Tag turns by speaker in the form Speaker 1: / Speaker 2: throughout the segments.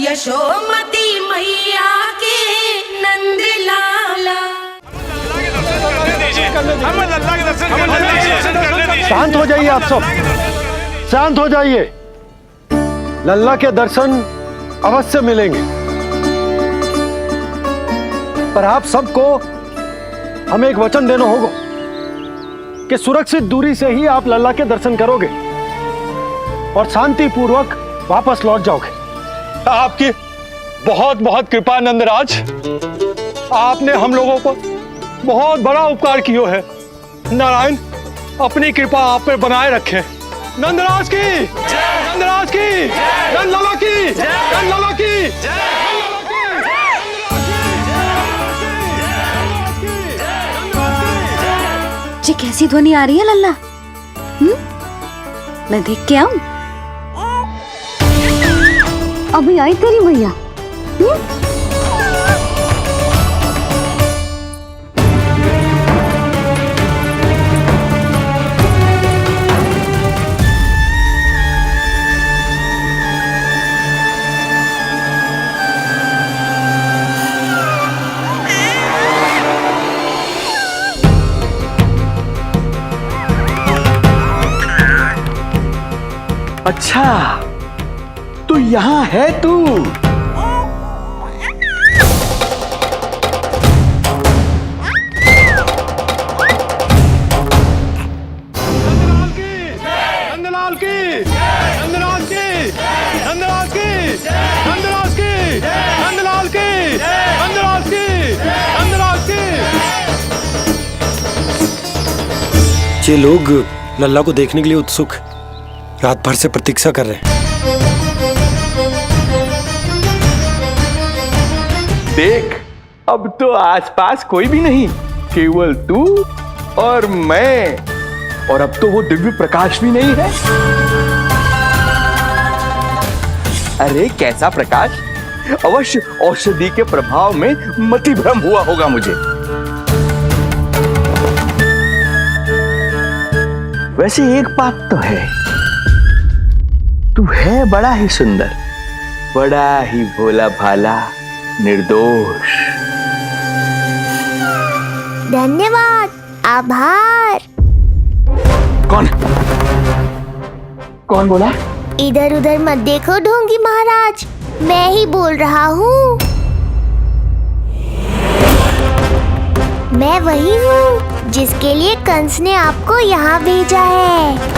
Speaker 1: यशोमती मैया के नंद लाला।
Speaker 2: शांत हो जाइए आप सब, शांत हो जाइए। लल्ला के दर्शन अवश्य मिलेंगे, पर आप सबको हमें एक वचन देना होगा कि सुरक्षित दूरी से ही आप लल्ला के दर्शन करोगे और शांति पूर्वक वापस लौट जाओगे।
Speaker 3: आपकी बहुत बहुत कृपा नंदराज, आपने हम लोगों को बहुत बड़ा उपकार किया है। नारायण अपनी कृपा आप पे बनाए रखे। नंदराज की, नंदराज की, नंदलाला की, नंदलाला की।
Speaker 4: जी कैसी ध्वनि आ रही है लल्ला? मैं देख के आऊं? अभी आई तेरी मैया।
Speaker 5: अच्छा तो यहाँ है तू।
Speaker 3: नंदलाल की, नंदराज की, नंदराज की, नंदराज की, नंदलाल की, नंदराज की, नंदराज की।
Speaker 2: ये लोग लल्ला को देखने के लिए उत्सुक रात भर से प्रतीक्षा कर रहे हैं।
Speaker 5: देख अब तो आसपास कोई भी नहीं, केवल तू और मैं। और अब तो वो दिव्य प्रकाश भी नहीं है। अरे कैसा प्रकाश! अवश्य औषधि के प्रभाव में मतिभ्रम हुआ होगा मुझे। वैसे एक बात तो है, तू है बड़ा ही सुंदर, बड़ा ही भोला भाला, निर्दोष।
Speaker 6: धन्यवाद, आभार।
Speaker 5: कौन बोला?
Speaker 6: इधर उधर मत देखो ढोंगी महाराज, मैं ही बोल रहा हूँ। मैं वही हूँ जिसके लिए कंस ने आपको यहाँ भेजा है।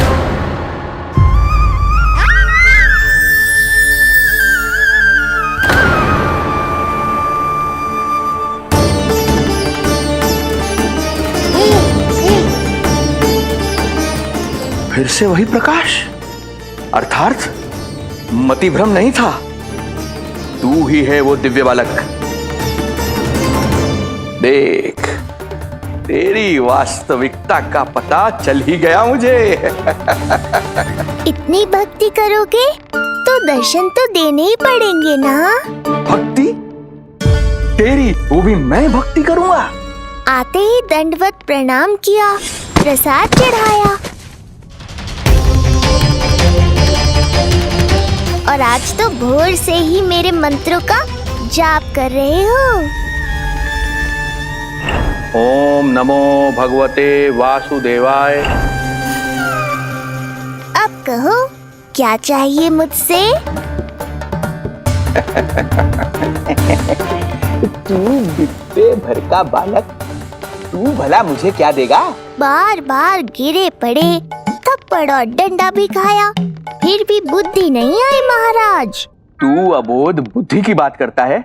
Speaker 5: फिर से वही प्रकाश, अर्थात मतिभ्रम नहीं था। तू ही है वो दिव्य बालक। देख तेरी वास्तविकता का पता चल ही गया मुझे।
Speaker 6: इतनी भक्ति करोगे तो दर्शन तो देने ही पड़ेंगे ना।
Speaker 5: भक्ति तेरी, वो भी मैं भक्ति करूंगा।
Speaker 6: आते ही दंडवत प्रणाम किया, प्रसाद चढ़ाया, और आज तो भोर से ही मेरे मंत्रों का जाप कर रहे हो।
Speaker 5: ओम नमो भगवते वासुदेवाय।
Speaker 6: अब कहो क्या चाहिए मुझसे?
Speaker 5: तू बित्ते भर का बालक, तू भला मुझे क्या देगा?
Speaker 6: बार बार गिरे पड़े, थप्पड़ और डंडा भी खाया, फिर भी बुद्धि नहीं आई महाराज।
Speaker 5: तू अबोध बुद्धि की बात करता है?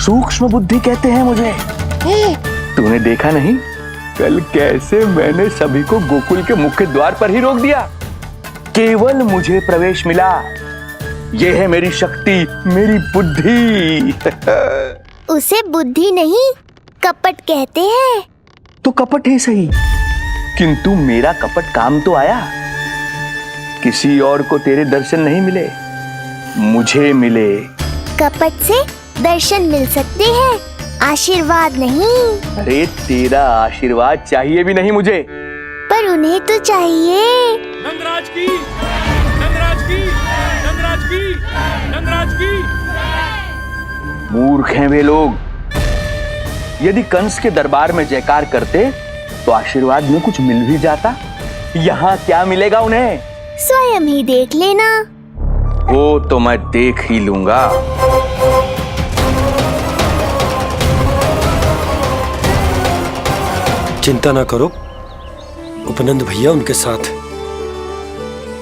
Speaker 5: सूक्ष्म बुद्धि कहते हैं मुझे। तूने देखा नहीं कल कैसे मैंने सभी को गोकुल के मुख्य द्वार पर ही रोक दिया? केवल मुझे प्रवेश मिला। यह है मेरी शक्ति, मेरी बुद्धि।
Speaker 6: उसे बुद्धि नहीं कपट कहते हैं।
Speaker 5: तो कपट ही सही, किंतु मेरा कपट काम तो आया। किसी और को तेरे दर्शन नहीं मिले, मुझे मिले।
Speaker 6: कपट से दर्शन मिल सकते हैं, आशीर्वाद नहीं।
Speaker 5: अरे तेरा आशीर्वाद चाहिए भी नहीं मुझे।
Speaker 6: पर उन्हें तो चाहिए।
Speaker 3: नंदराज की, नंदराज की, नंदराज की, नंदराज की,
Speaker 5: मूर्ख हैं वे लोग। यदि कंस के दरबार में जयकार करते तो आशीर्वाद में कुछ मिल भी जाता। यहाँ क्या मिलेगा उन्हें?
Speaker 6: स्वयं ही देख लेना।
Speaker 5: वो तो मैं देख ही लूंगा।
Speaker 2: चिंता ना करो, उपनंद भैया उनके साथ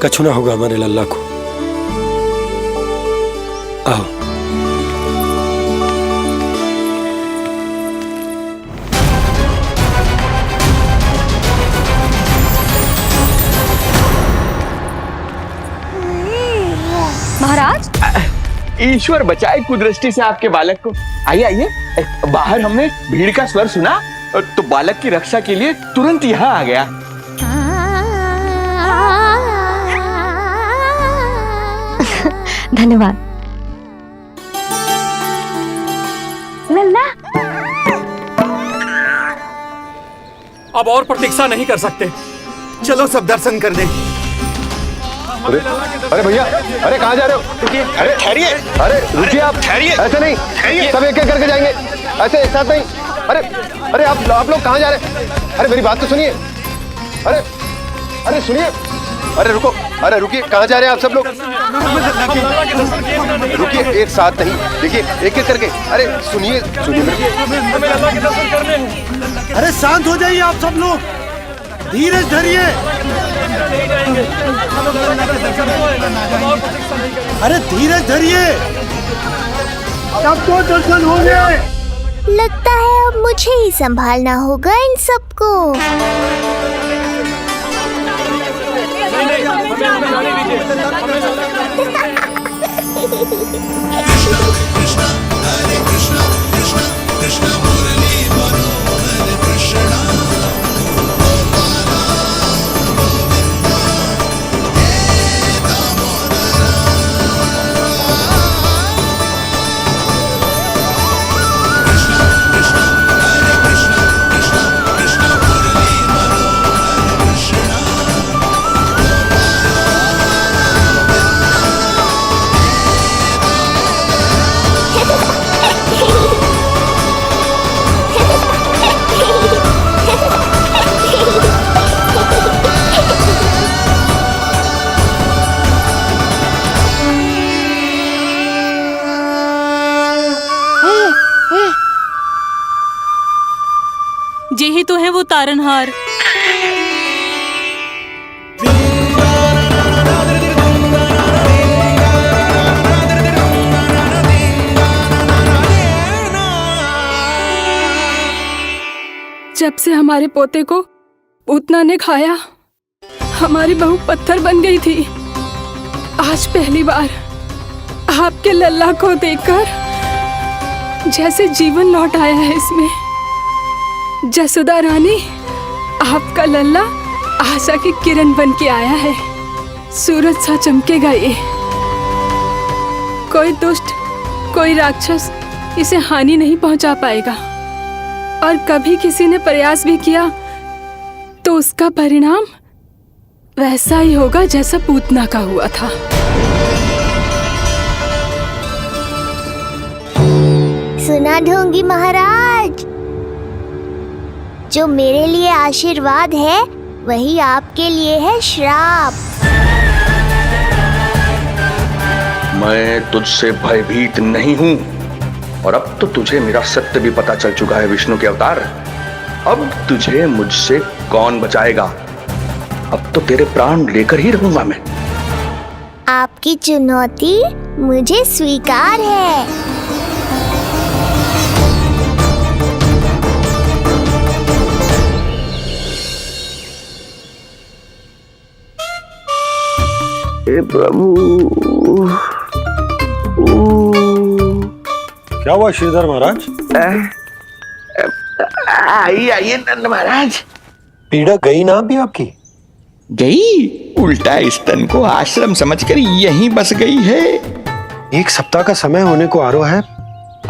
Speaker 2: कछु ना होगा हमारे लल्ला को। आओ।
Speaker 4: महाराज,
Speaker 5: ईश्वर बचाए कुदृष्टि से आपके बालक को। आइए आइए, बाहर हमने भीड़ का स्वर सुना तो बालक की रक्षा के लिए तुरंत यहाँ आ गया।
Speaker 4: धन्यवाद। लल्ला,
Speaker 3: अब और प्रतीक्षा नहीं कर सकते, चलो सब दर्शन कर दें।
Speaker 2: अरे भैया, अरे कहाँ जा रहे हो? अरे ठहरिए, अरे रुकिए आप, ठहरिए। ऐसे नहीं, सब एक एक करके जाएंगे, ऐसे एक साथ नहीं। अरे आप लोग कहाँ जा रहे हैं? अरे मेरी बात तो सुनिए। अरे सुनिए, अरे रुको, अरे रुकिए, कहाँ जा रहे हैं आप सब लोग? रुकिए, एक साथ नहीं, देखिए एक एक करके। अरे सुनिए
Speaker 7: अरे शांत हो जाइए आप सब लोग, धीरज धरिए। अरे धीरज धरिए, सबको दर्शन होंगे।
Speaker 6: लगता है अब मुझे ही संभालना होगा इन सबको।
Speaker 1: यही तो है वो तारनहार। जब से हमारे पोते को पूतना ने खाया, हमारी बहू पत्थर बन गई थी। आज पहली बार आपके लल्ला को देखकर जैसे जीवन लौट आया है इसमें। जसोदा रानी, आपका लल्ला आशा की किरण बन के आया है। सूरज सा चमकेगा ये। कोई दुष्ट, कोई राक्षस इसे हानि नहीं पहुंचा पाएगा। और कभी किसी ने प्रयास भी किया तो उसका परिणाम वैसा ही होगा जैसा पूतना का हुआ था।
Speaker 6: सुना ढोंगी महाराज, जो मेरे लिए आशीर्वाद है वही आपके लिए है श्राप।
Speaker 5: मैं तुझसे भयभीत नहीं हूं, और अब तो तुझे मेरा सत्य भी पता चल चुका है विष्णु के अवतार। अब तुझे मुझसे कौन बचाएगा? अब तो तेरे प्राण लेकर ही रहूंगा मैं।
Speaker 6: आपकी चुनौती मुझे स्वीकार है।
Speaker 5: हे प्रभु।
Speaker 2: क्या हुआ श्रीधर महाराज?
Speaker 5: आइए आइए नंद महाराज।
Speaker 2: पीड़ा गई ना अभी आपकी?
Speaker 5: गई, उल्टा स्तन को आश्रम समझकर यहीं बस गई है।
Speaker 2: 1 सप्ताह का समय होने को आ रहा है,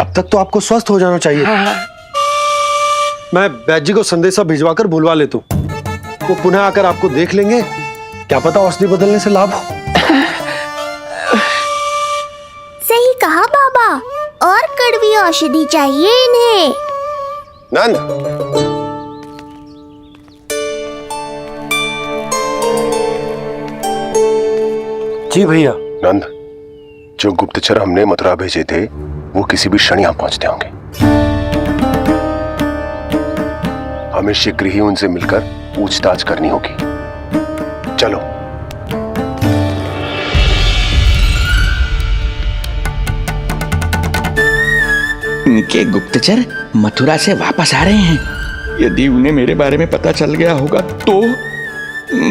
Speaker 2: अब तक तो आपको स्वस्थ हो जाना चाहिए। मैं वैद्य जी को संदेशा भिजवाकर बुलवा लेता हूँ, वो पुनः आकर आपको देख लेंगे। क्या पता औषधि बदलने से लाभ हो।
Speaker 6: सही कहा बाबा, और कड़वी औषधि चाहिए इन्हें।
Speaker 8: नंद,
Speaker 2: जी भैया।
Speaker 8: नंद, जो गुप्तचर हमने मथुरा भेजे थे वो किसी भी क्षण यहाँ पहुंचते होंगे। हमें शीघ्र ही उनसे मिलकर पूछताछ करनी होगी। चलो।
Speaker 5: इनके गुप्तचर मथुरा से वापस आ रहे हैं। यदि उन्हें मेरे बारे में पता चल गया होगा तो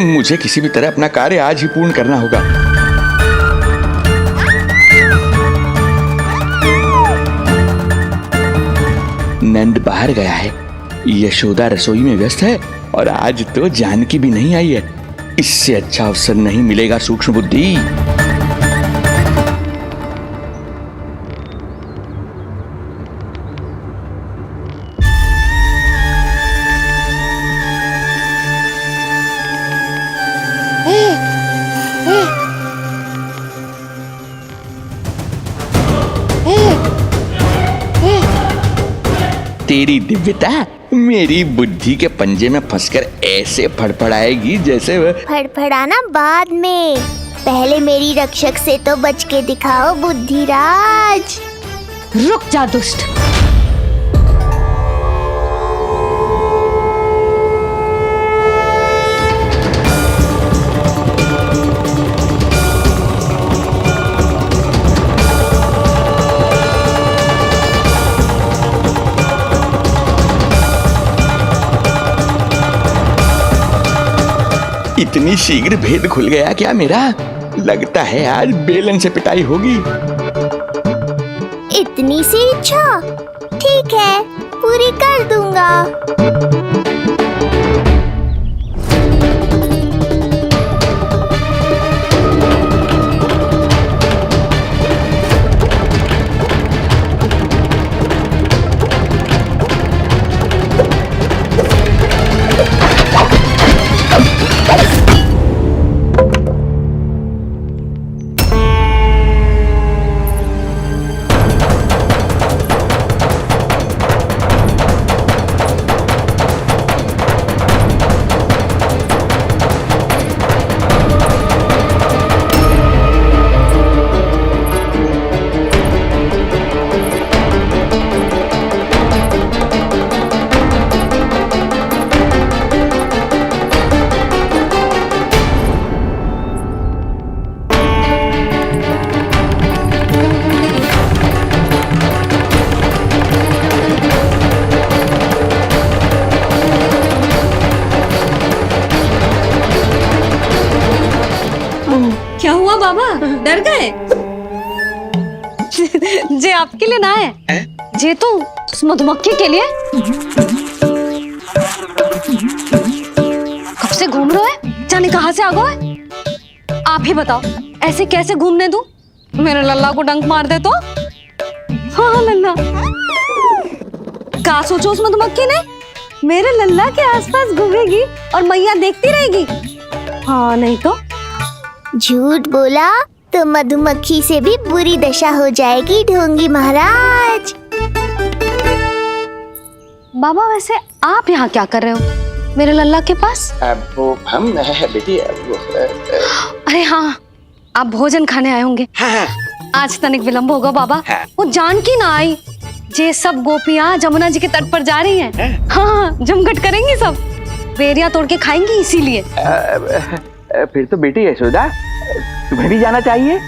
Speaker 5: मुझे किसी भी तरह अपना कार्य आज ही पूर्ण करना होगा। नंद बाहर गया है, यशोदा रसोई में व्यस्त है और आज तो जानकी भी नहीं आई है। इससे अच्छा अवसर नहीं मिलेगा सूक्ष्म बुद्धि। तेरी दिव्यता मेरी बुद्धि के पंजे में फंसकर ऐसे फड़फड़ाएगी जैसे
Speaker 6: फड़फड़ाना बाद में, पहले मेरी रक्षक से तो बच के दिखाओ बुद्धिराज।
Speaker 4: रुक जा दुष्ट।
Speaker 5: इतनी शीघ्र भेद खुल गया क्या मेरा? लगता है आज बेलन से पिटाई होगी।
Speaker 6: इतनी सी इच्छा? ठीक है, पूरी कर दूंगा।
Speaker 4: क्या हुआ बाबा, डर गए? जे आपके लिए ना है, जे तो उस मधुमक्खी के लिए। कब से घूम रहे हो? जाने कहाँ से आ गए? आप ही बताओ, ऐसे कैसे घूमने दूं? मेरे लल्ला को डंक मार दे तो? हाँ लल्ला, क्या सोचो उस मधुमक्खी ने? मेरे लल्ला के आसपास घूमेगी और मैया देखती रहेगी। हाँ नहीं तो?
Speaker 6: झूठ बोला तो मधुमक्खी से भी बुरी दशा हो जाएगी ढोंगी महाराज।
Speaker 4: बाबा वैसे आप यहाँ क्या कर रहे हो मेरे लल्ला के पास?
Speaker 5: वो हम बेटी
Speaker 4: अरे हाँ, आप भोजन खाने आए होंगे।
Speaker 5: हाँ।
Speaker 4: आज तनिक विलंब होगा बाबा।
Speaker 5: हाँ।
Speaker 4: वो जानकी ना आई, जे सब गोपियाँ जमुना जी के तट पर जा रही हैं। हाँ, जमघट करेंगी सब, बेरिया तोड़ के खाएंगी इसीलिए।
Speaker 5: फिर तो बेटी यशोदा तुम्हें भी जाना चाहिए,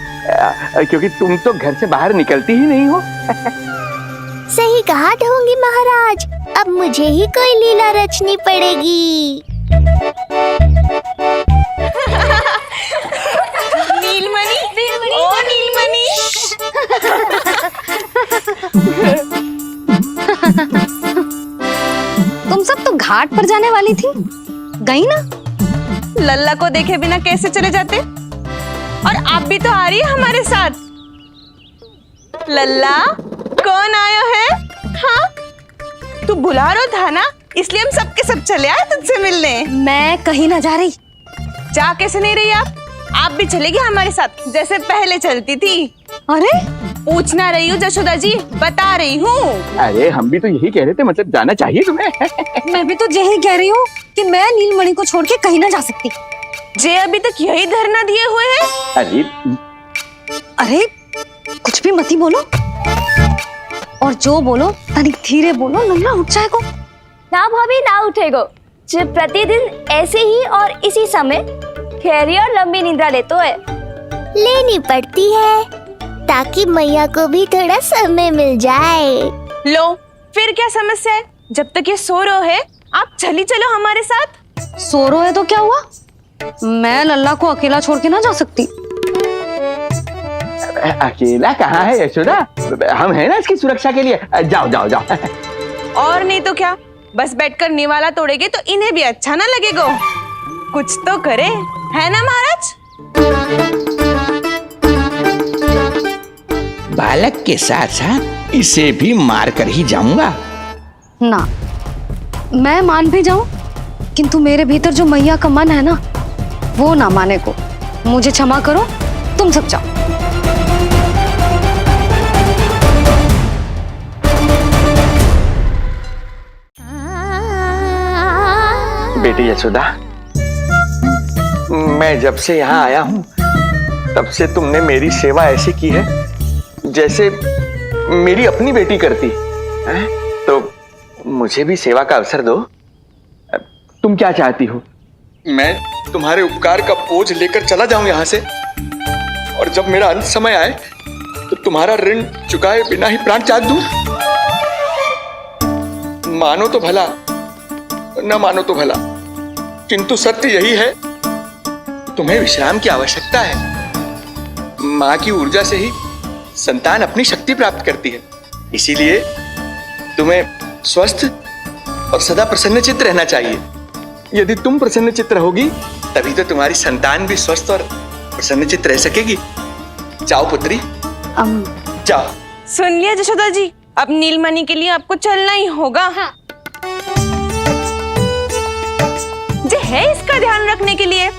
Speaker 5: क्योंकि तुम तो घर से बाहर निकलती ही नहीं हो।
Speaker 6: सही कहा ढोंगी महाराज, अब मुझे ही कोई लीला रचनी पड़ेगी।
Speaker 1: नीलमणि, ओ नीलमणि।
Speaker 4: तुम सब तो घाट पर जाने वाली थी, गई ना?
Speaker 1: लल्ला को देखे बिना कैसे चले जाते? और आप भी तो आ रही है हमारे साथ। लल्ला, कौन आया है? हाँ, तू बुला रहा था ना, इसलिए हम सब के सब चले आए तुझसे मिलने।
Speaker 4: मैं कहीं ना जा रही।
Speaker 1: जा कैसे नहीं रही आप भी चलेगी हमारे साथ, जैसे पहले चलती थी।
Speaker 4: अरे
Speaker 9: पूछना रही हूँ जशोदा जी, बता रही हूँ।
Speaker 5: अरे हम भी तो यही कह रहे थे, मतलब जाना चाहिए तुम्हें।
Speaker 4: मैं भी तो यही कह रही हूँ कि मैं नीलमणि को छोड़ के कहीं ना जा सकती।
Speaker 9: जे अभी तक यही धरना दिए हुए हैं।
Speaker 5: अरे
Speaker 4: अरे कुछ भी मती बोलो, और जो बोलो तनिक धीरे बोलो, लल्ला उठ जाएगा।
Speaker 6: ना भाभी ना उठेगो। जब प्रतिदिन ऐसे ही और इसी समय गहरी और लंबी निद्रा लेते है, लेनी पड़ती है ताकि मैया को भी थोड़ा समय मिल जाए।
Speaker 9: लो फिर क्या समस्या है? जब तक ये सो रहे है आप चली चलो हमारे साथ।
Speaker 4: सो रहे है तो क्या हुआ? मैं लल्ला को अकेला छोड़ के ना जा सकती।
Speaker 5: अकेला कहाँ है यशोदा, हम हैं ना इसकी सुरक्षा के लिए। जाओ जाओ जाओ।
Speaker 9: और नहीं तो क्या, बस बैठकर निवाला तोड़ेगे तो इन्हें भी अच्छा ना लगेगा। कुछ तो करे, है ना महाराज?
Speaker 10: बालक के साथ साथ इसे भी मार कर ही जाऊंगा।
Speaker 4: ना, मैं मान भी जाऊं, किंतु मेरे भीतर जो मैया का मन है ना, वो ना माने को। मुझे क्षमा करो, तुम सब जाओ।
Speaker 5: बेटी यशोदा, मैं जब से यहाँ आया हूँ तब से तुमने मेरी सेवा ऐसी की है जैसे मेरी अपनी बेटी करती है। तो मुझे भी सेवा का अवसर दो। तुम क्या चाहती हो? मैं तुम्हारे उपकार का बोझ लेकर चला जाऊं यहाँ से, और जब मेरा अंत समय आए तो तुम्हारा ऋण चुकाए बिना ही प्राण त्याग दूं? मानो तो भला, न मानो तो भला, किंतु सत्य यही है, तुम्हें विश्राम की आवश्यकता है। माँ की ऊर्जा से ही संतान अपनी शक्ति प्राप्त करती है, इसीलिए तुम्हें स्वस्थ और सदा प्रसन्नचित्त रहना चाहिए। यदि तुम प्रसन्नचित्त रहोगी तभी तो तुम्हारी संतान भी स्वस्थ और प्रसन्नचित्त रह सकेगी। जाओ पुत्री, जाओ।
Speaker 9: सुन लिया जशोदा जी, अब नीलमणि के लिए आपको चलना ही होगा। हाँ। जे है इसका ध्यान रखने के लिए।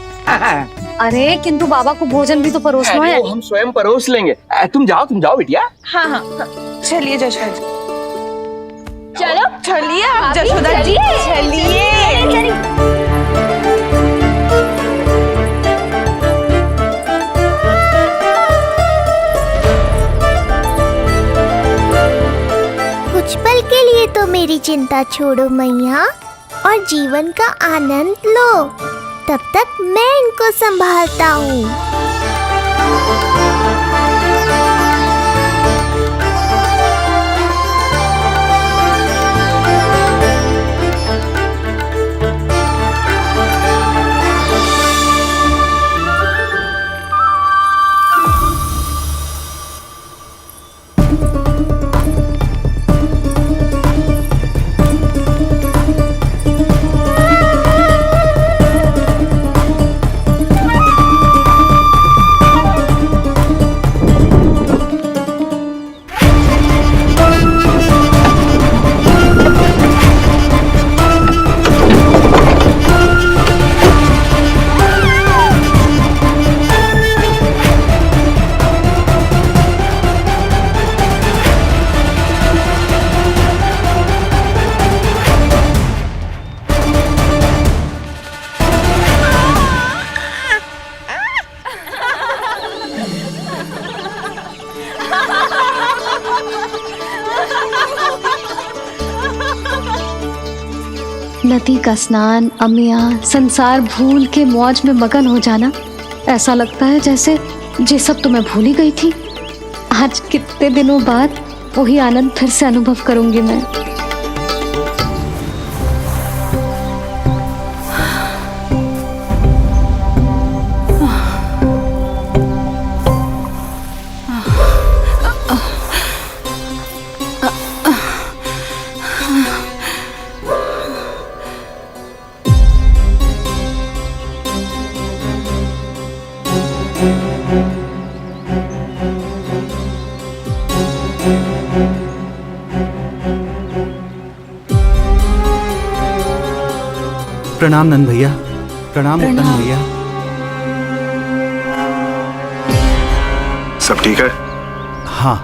Speaker 4: अरे किंतु बाबा को भोजन भी तो परोसना है।
Speaker 5: वो हम स्वयं परोस लेंगे। तुम जाओ बिटिया।
Speaker 9: हाँ हाँ, चलिए जशोदा जी, चलो चलिए आप जशोदा जी, चलिए।
Speaker 6: कुछ पल के लिए तो मेरी चिंता छोड़ो मैया और जीवन का आनंद लो। तब तक मैं इनको संभालता हूँ।
Speaker 4: नदी का स्नान, अमिया, संसार भूल के मौज में मगन हो जाना, ऐसा लगता है जैसे ये सब तो मैं भूल ही गई थी। आज कितने दिनों बाद वही आनंद फिर से अनुभव करूंगी मैं।
Speaker 7: प्रणाम नंद भैया। प्रणाम उत्तम भैया।
Speaker 8: सब ठीक है?
Speaker 7: हाँ,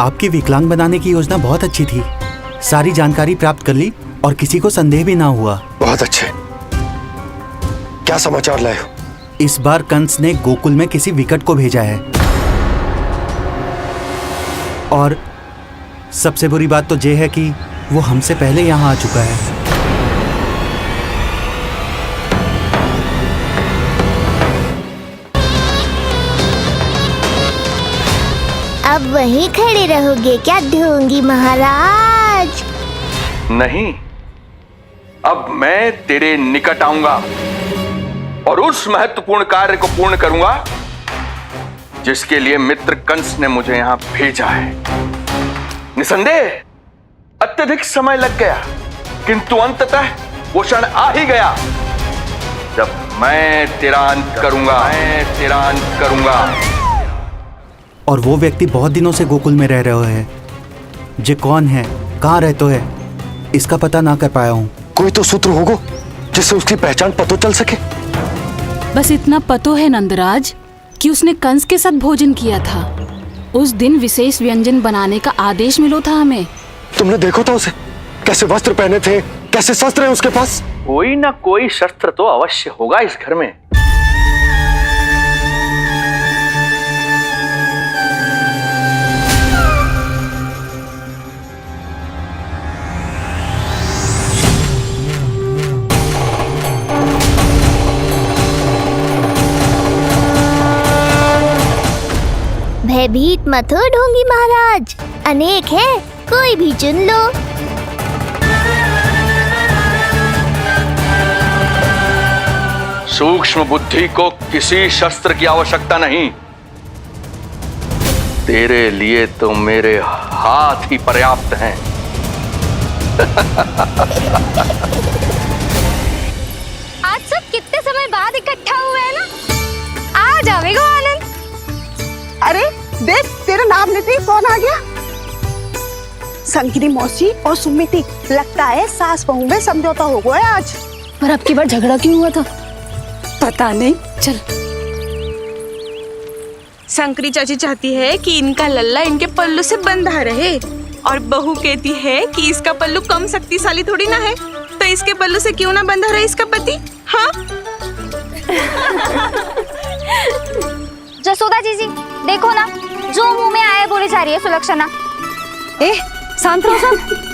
Speaker 7: आपकी विकलांग बनाने की योजना बहुत अच्छी थी। सारी जानकारी प्राप्त कर ली और किसी को संदेह भी ना हुआ।
Speaker 8: बहुत अच्छे। क्या समाचार लाए हो?
Speaker 7: इस बार कंस ने गोकुल में किसी विकट को भेजा है। और सबसे बुरी बात तो ये है कि वो हमसे पहले यहाँ आ चुका है।
Speaker 6: अब वहीं खड़े रहोगे क्या ढोंगी महाराज?
Speaker 5: नहीं, अब मैं तेरे निकट आऊंगा और उस महत्वपूर्ण कार्य को पूर्ण करूंगा जिसके लिए मित्र कंस ने मुझे यहां भेजा है। निसंदेह अत्यधिक समय लग गया, किंतु अंततः वो क्षण आ ही गया जब मैं तेरा अंत करूंगा।
Speaker 7: और वो व्यक्ति बहुत दिनों से गोकुल में रह रहे हैं। जे कौन है, कहाँ रहते है, इसका पता ना कर पाया हूँ।
Speaker 8: कोई तो सूत्र होगा जिससे उसकी पहचान पता चल सके।
Speaker 1: बस इतना पतो है नंदराज कि उसने कंस के साथ भोजन किया था। उस दिन विशेष व्यंजन बनाने का आदेश मिलो था हमें।
Speaker 8: तुमने देखो था उसे? कैसे वस्त्र पहने थे, कैसे शस्त्र है उसके पास?
Speaker 5: कोई ना कोई शस्त्र तो अवश्य होगा इस घर में।
Speaker 6: भयभीत मत हो ढोंगी महाराज, अनेक है, कोई भी चुन लो।
Speaker 5: सूक्ष्म बुद्धि को किसी शस्त्र की आवश्यकता नहीं। तेरे लिए तो मेरे हाथ ही पर्याप्त हैं।
Speaker 6: आज सब कितने समय बाद इकट्ठा हुए हैं ना, आ जाएगा आनंद।
Speaker 9: अरे देख, तेरा नाम लेते ही कौन आ गया? संकिनी मौसी और सुमिति, लगता है सास बहू में समझौता हो गया आज।
Speaker 1: पर अब की बार झगड़ा क्यों हुआ था? पता नहीं। चल।
Speaker 9: शंकरी चाची चाहती है कि इनका लल्ला इनके पल्लू से बंधा रहे, और बहू कहती है कि इसका पल्लू कम शक्तिशाली थोड़ी ना है, तो इसके पल्लू से क्यों ना बंधा रहे इसका पति। हाँ
Speaker 6: जसोदा जीजी, देखो ना, जो मुंह में आए बोली जा रही है सुलक्षणा।
Speaker 1: ए, शांत रहो सब।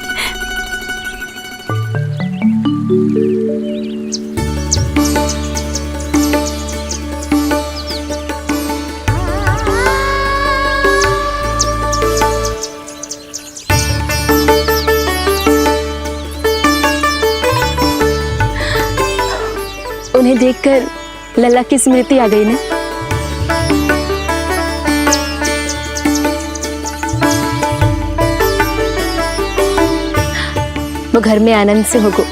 Speaker 1: उन्हें देखकर लल्ला की स्मृति आ गई ना। वो घर में आनंद से होगो।